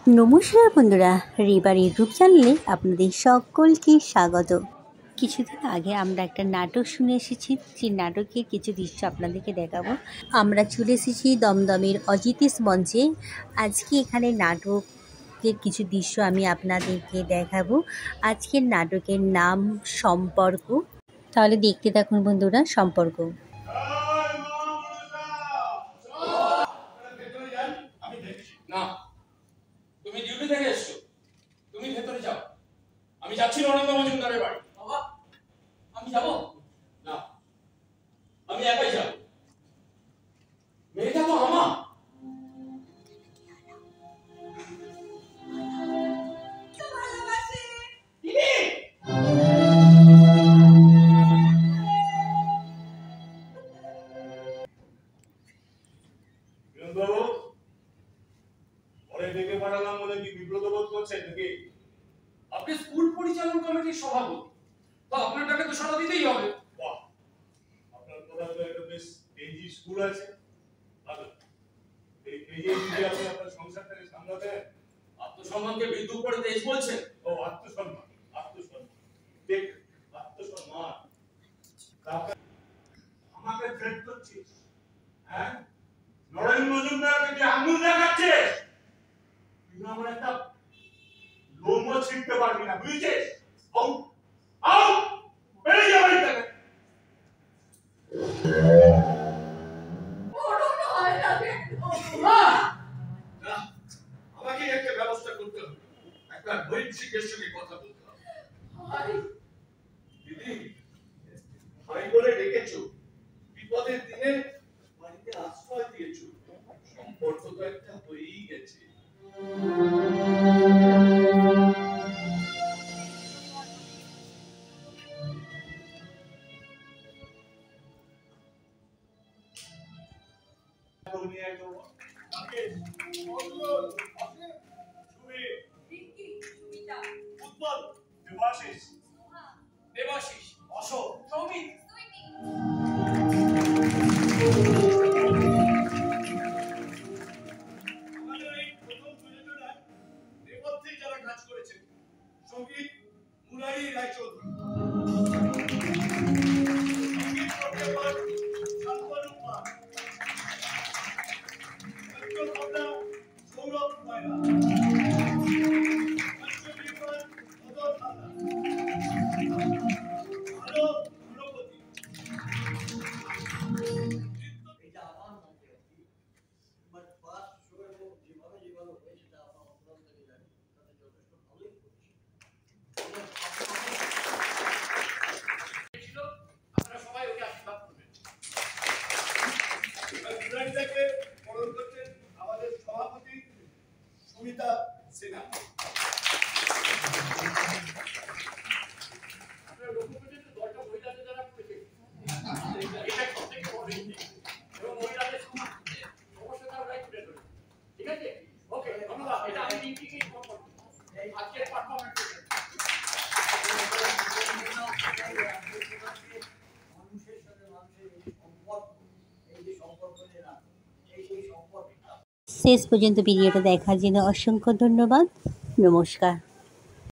নমস্কার বন্ধুরা, রিবার ইউটিউব চ্যানেলে আপনাদের সকলকে স্বাগত। কিছুদিন আগে আমরা একটা নাটক শুনে এসেছি, যে নাটকের কিছু দৃশ্য আপনাদেরকে দেখাবো। আমরা চলে এসেছি দমদমের অজিতেশ মঞ্চে। আজকে এখানে নাটকের কিছু দৃশ্য আমি আপনাদেরকে দেখাবো। আজকের নাটকের নাম সম্পর্ক। তাহলে দেখতে থাকুন বন্ধুরা, সম্পর্ক। তুমি ডিউটি থেকে এসছো, তুমি ভেতরে যাও। আমি যাচ্ছি নরেন্দ্র মজুমদারের বাড়ি। বাবা, আমি যাব না, আমি একাই যাব। মেয়েটা তো আমার। আপনি স্কুল পরিচালন কমিটির সভাপতি, তো আপনার টাকা তো সারা দিতেই হবে। বাহ, আপনার কথা তো একটা বেশ এনজি স্কুল আছে। ভালো, এই এনজি আপনি আপনার সংসারটাকে সামলাতে। আত্মসম্মানকে বিদ্রুপ করে দেশ বলছেন? ও আত্মসম্মান, আত্মসম্মান, ঠিক, আত্মসম্মান। আমাকে থ্রেট করছিস? হ্যাঁ, নরেন্দ্র মজুমদারকে যে আঙুল দেখাচ্ছিস, তুই আমার একটা লোমও ছিঁড়তে পারবি না, বুঝেছিস? আউট, আউট, বেরিয়ে যা বাড়ি থেকে। আমাকে একটা ব্যবস্থা করতে হবে, একটা বৈজ্ঞানিকের সঙ্গে কথা বলতে হবে। দিদি, ভাই বলে ডেকেছো, বিপদের দিনে বাড়িতে আশ্রয় দিয়েছো, সম্পর্ক তো একটা হয়েই গেছে। দেবাশিস, অশোক, সৌমিক। আমাদের এই প্রথম প্রযোজনায় নেপথ্যে যারা কাজ করেছেন, সঙ্গীত মুরারি রায়চৌধুরী, সঙ্গীত পরিচালক শান্তনু পাল, চিত্রকথা সৌরভ ময়রা, মঞ্চনির্মাণ মদন হালদার, আলো গুণপতি। এটা আমার মতে আছে, বাট ফার্স্ট শো এবং যেভাবে হয়েছে সেটা আমার অন্তর থেকে জানি, তাতে যথেষ্ট ভালোই করছি। আপনারা সবাই ওকে আশীর্বাদ করবেন। মুরারিদাকে বরণ করছেন আমাদের সভাপতি সুমিতা সিনহা। আপনারা লক্ষ্য করছেন তো, দলটা মহিলাদের দ্বারা করেছে, এটা সব থেকে বড় জিনিস, এবং মহিলাদের সমস্যা তারা তুলে ধরে। ঠিক আছে, ওকে, ধন্যবাদ। এটা আমি রিঙ্কিকে ইনফর্ম করব আজকের পারফরম্যান্স। মানুষের সাথে মানুষের এই সম্পর্ক, এই যে সম্পর্ক, সেই সম্পর্কটা শেষ পর্যন্ত ভিডিওটা দেখার জন্য অসংখ্য ধন্যবাদ। নমস্কার।